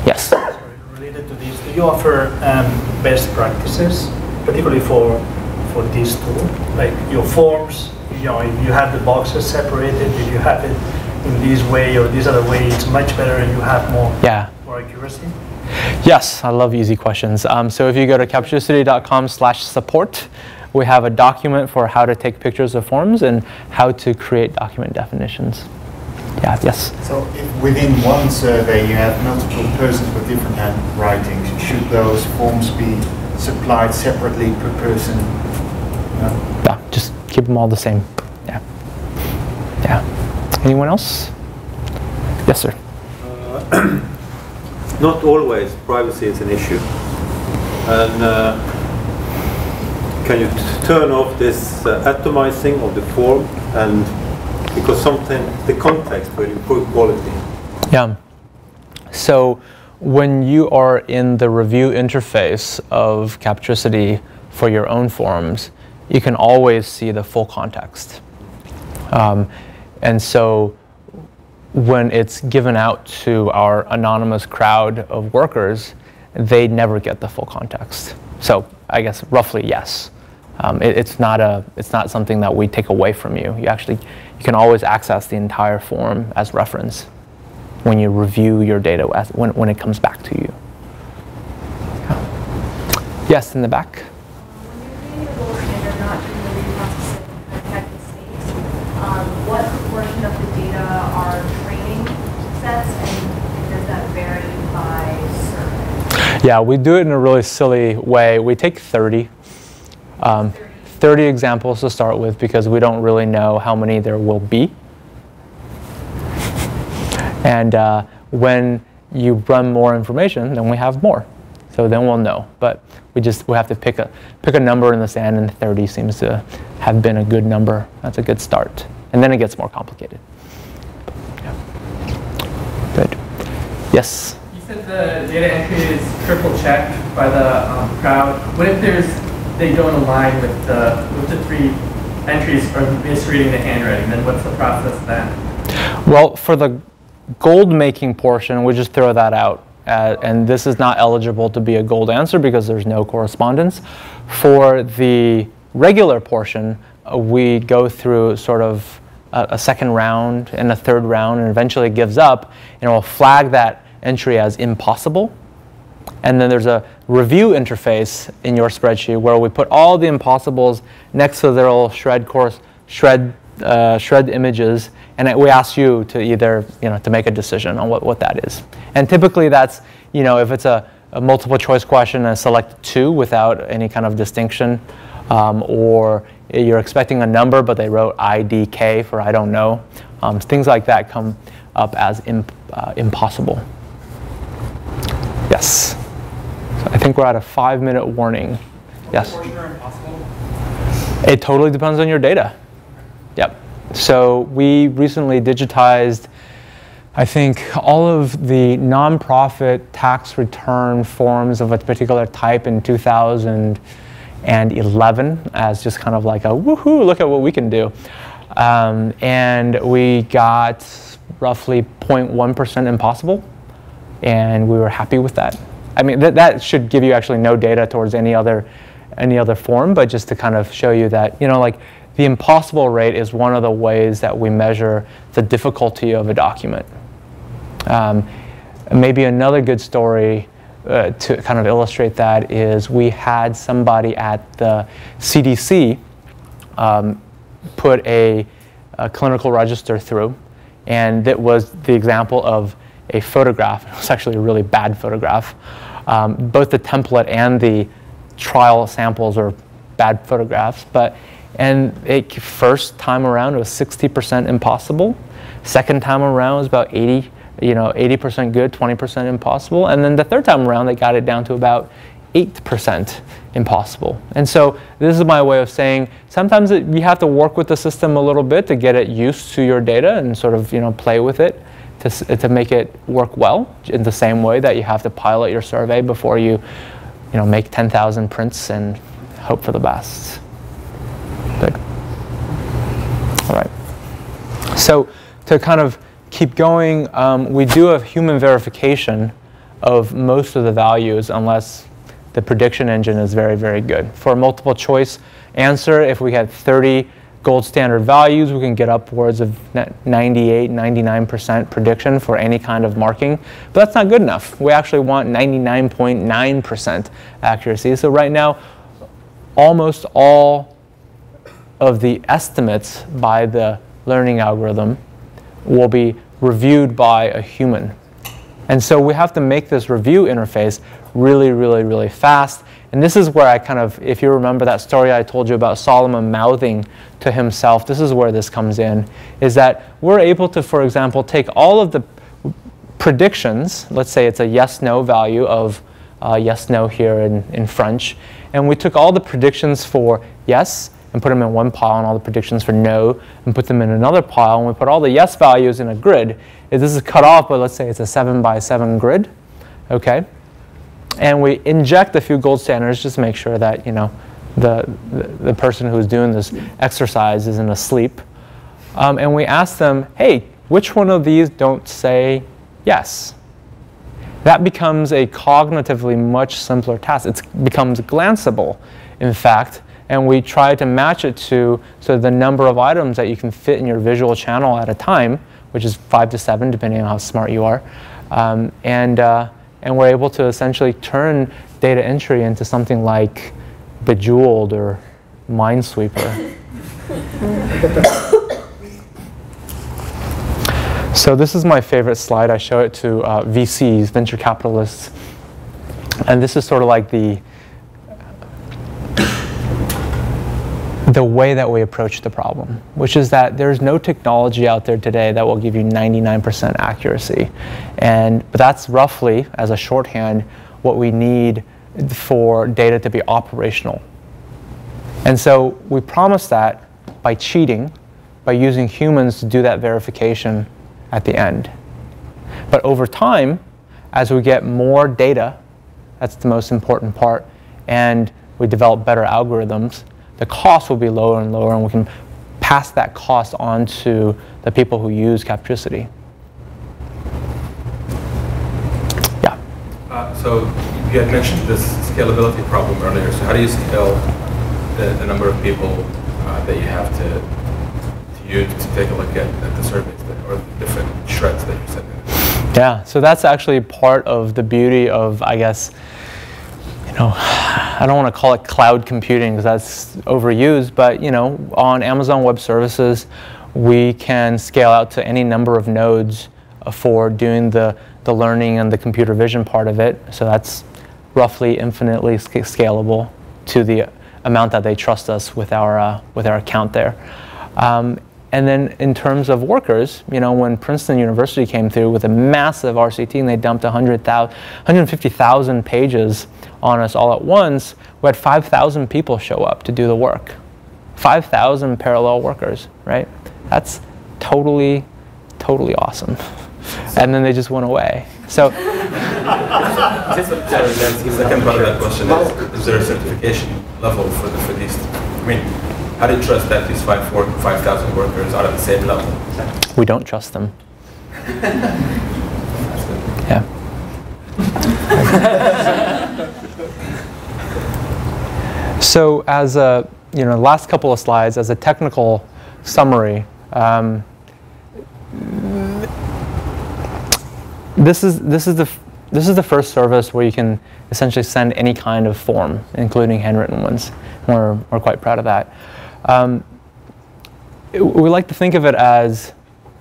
Yes? Sorry, related to this, do you offer best practices, particularly for for this tool? Like your forms, if you have the boxes separated, if you have it in this way or this other way, it's much better and you have more accuracy? Yes, I love easy questions. So if you go to captricity.com/support, we have a document for how to take pictures of forms and how to create document definitions. Yeah, yes? So if within one survey you have multiple persons with different handwritings, should those forms be supplied separately per person? No? Yeah, just keep them all the same. Yeah. Yeah. Anyone else? Yes, sir. Not always privacy is an issue. And can you turn off this atomizing of the form, and because sometimes the context will improve quality? Yeah. So when you are in the review interface of Captricity for your own forms, you can always see the full context. And so when it's given out to our anonymous crowd of workers, they never get the full context. So I guess roughly yes. It's not something that we take away from you. You can always access the entire form as reference when you review your data when it comes back to you. Yeah. Yes, in the back. What proportion of the data are training sets, and does that vary by survey? Yeah, we do it in a really silly way. We take 30 examples to start with because we don't really know how many there will be. And when you run more information, then we have more. So then we'll know. But we have to pick a number in the sand, and 30 seems to have been a good number. That's a good start. And then it gets more complicated. Yeah. Good. Yes? You said the data entry is triple checked by the crowd. What if they don't align with the 3 entries or misreading the handwriting? Then what's the process then? Well, for the gold making portion, we just throw that out. And this is not eligible to be a gold answer because there's no correspondence. For the regular portion, we go through sort of a second round and a third round, and eventually it gives up, and it will flag that entry as impossible. And then there's a review interface in your spreadsheet where we put all the impossibles next to their little shred images, and we ask you to either, to make a decision on what that is. And typically that's, if it's a multiple choice question and select 2 without any kind of distinction, or you're expecting a number but they wrote IDK for I don't know. Things like that come up as impossible. Yes. So I think we're at a 5-minute warning. Yes. It totally depends on your data. Yep. So we recently digitized, I think, all of the nonprofit tax return forms of a particular type in 2011 as just kind of like a woohoo, look at what we can do. And we got roughly 0.1% impossible, and we were happy with that. I mean, that should give you actually no data towards any other form, but just to kind of show you that, the impossible rate is one of the ways that we measure the difficulty of a document. Maybe another good story to kind of illustrate that is we had somebody at the CDC put a clinical register through, and that was the example of a photograph. It was actually a really bad photograph. Both the template and the trial samples are bad photographs, and first time around it was 60% impossible. Second time around it was about 80% good, 20% impossible. And then the third time around they got it down to about 8% impossible. And so this is my way of saying sometimes you have to work with the system a little bit to get it used to your data and sort of play with it to make it work well, in the same way that you have to pilot your survey before you make 10,000 prints and hope for the best. Good. All right. So to kind of keep going, we do a human verification of most of the values unless the prediction engine is very, very good. For a multiple choice answer, if we had 30 gold standard values, we can get upwards of 98, 99% prediction for any kind of marking. But that's not good enough. We actually want 99.9% accuracy. So right now, almost all of the estimates by the learning algorithm will be reviewed by a human. And so we have to make this review interface really, really, really fast. And this is where I kind of, if you remember that story I told you about Solomon mouthing to himself, this is where this comes in, is that we're able to, for example, take all of the predictions, let's say it's a yes-no value of yes-no here in French, and we took all the predictions for yes and put them in one pile, and all the predictions for no and put them in another pile, and we put all the yes values in a grid. If this is cut off, but let's say it's a 7x7 grid, okay? And we inject a few gold standards just to make sure that, you know, the person who's doing this exercise isn't asleep. And we ask them, hey, which one of these don't say yes? That becomes a cognitively much simpler task. It becomes glanceable, in fact, and we try to match it to the number of items that you can fit in your visual channel at a time, which is 5 to 7, depending on how smart you are. And we're able to essentially turn data entry into something like Bejeweled or Minesweeper. So this is my favorite slide. I show it to VCs, venture capitalists. And this is sort of like the way that we approach the problem, which is that there's no technology out there today that will give you 99% accuracy. But that's roughly, as a shorthand, what we need for data to be operational. And so we promise that by cheating, by using humans to do that verification at the end. But over time, as we get more data, that's the most important part, and we develop better algorithms, the cost will be lower and lower, and we can pass that cost on to the people who use Captricity. Yeah? So you had mentioned this scalability problem earlier. So how do you scale the number of people that you have to use to take a look at the surveys or the different shreds that you're sending? Yeah, so that's actually part of the beauty of, I guess, I don't want to call it cloud computing because that's overused, but on Amazon Web Services, we can scale out to any number of nodes for doing the learning and the computer vision part of it. So that's roughly infinitely scalable to the amount that they trust us with our account there. And then in terms of workers, when Princeton University came through with a massive RCT and they dumped 150,000 pages on us all at once, we had 5,000 people show up to do the work. 5,000 parallel workers, right? That's totally, totally awesome. And then they just went away. So the second part of that question is there a certification level for these? I mean, how do you trust that these 5,000 workers are at the same level? We don't trust them. Yeah. So as a, last couple of slides, as a technical summary, this is the first service where you can essentially send any kind of form, including handwritten ones. We're quite proud of that. We like to think of it as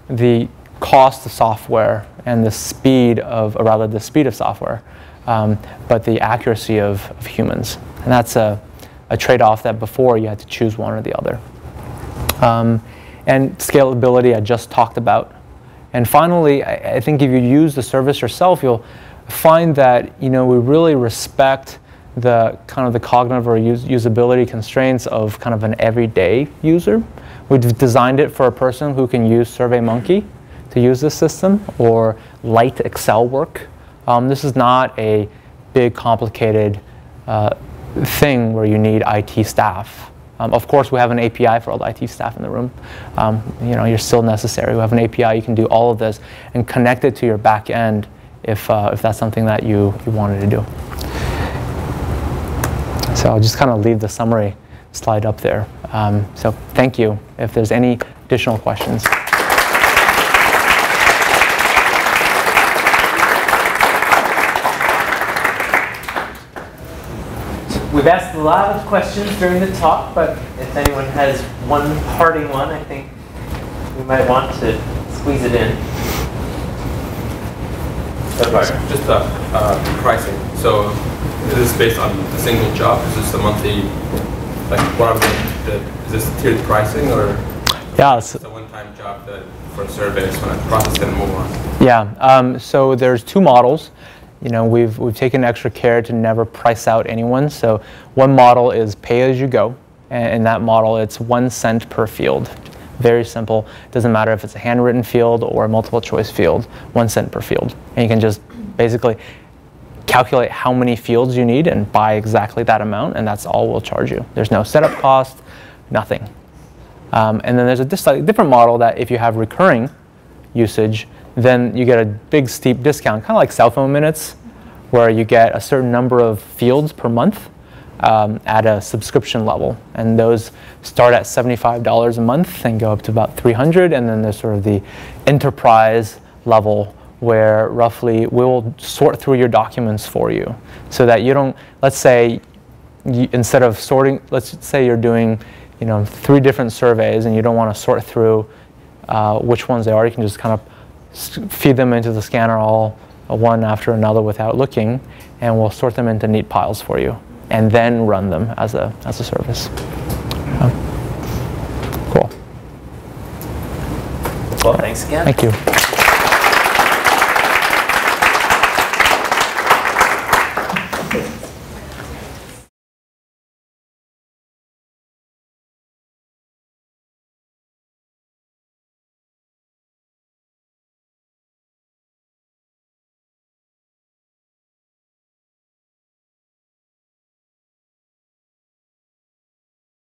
the cost of software and the speed of, or rather the speed of software, but the accuracy of humans. And that's a trade-off that before you had to choose one or the other. And scalability I just talked about. And finally, I think if you use the service yourself, you'll find that we really respect the kind of the cognitive or usability constraints of kind of an everyday user. We've designed it for a person who can use SurveyMonkey to use this system, or light Excel work. This is not a big, complicated thing where you need IT staff. Of course, we have an API for all the IT staff in the room. You're still necessary. We have an API. You can do all of this and connect it to your back end if that's something that you wanted to do. So I'll just kind of leave the summary slide up there. So thank you. If there's any additional questions. We've asked a lot of questions during the talk, but if anyone has one parting one, I think we might want to squeeze it in. Just pricing. So is this based on a single job? Is this a monthly, like what is this tiered pricing, or yeah, it's a one-time job that for surveys when I process and move on? Yeah, so there's two models. You know, we've taken extra care to never price out anyone. So one model is pay as you go, and in that model it's 1 cent per field. Very simple. Doesn't matter if it's a handwritten field or a multiple choice field, 1 cent per field. And you can just basically calculate how many fields you need and buy exactly that amount, and that's all we'll charge you. There's no setup cost, nothing. And then there's a slightly different model that if you have recurring usage, then you get a big steep discount, kind of like cell phone minutes, where you get a certain number of fields per month at a subscription level. And those start at $75 a month and go up to about $300. And then there's sort of the enterprise level where roughly we will sort through your documents for you so that you don't, let's say, instead of sorting, let's say you're doing 3 different surveys and you don't want to sort through which ones they are. You can just kind of feed them into the scanner all one after another without looking, and we'll sort them into neat piles for you and then run them as a service. Cool. Well, thanks again. Thank you.